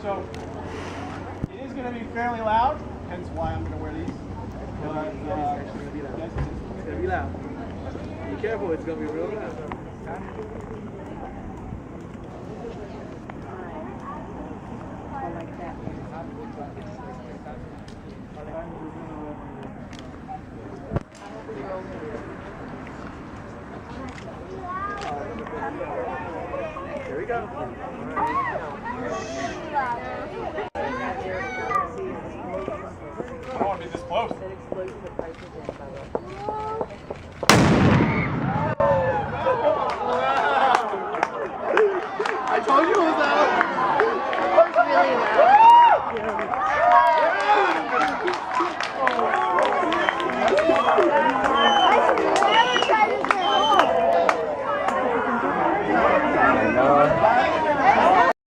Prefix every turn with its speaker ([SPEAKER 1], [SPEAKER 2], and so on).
[SPEAKER 1] So it is going to be fairly loud, hence why I'm going to wear these. But,
[SPEAKER 2] It's gonna be loud. Be careful, it's gonna be real loud. Here we go.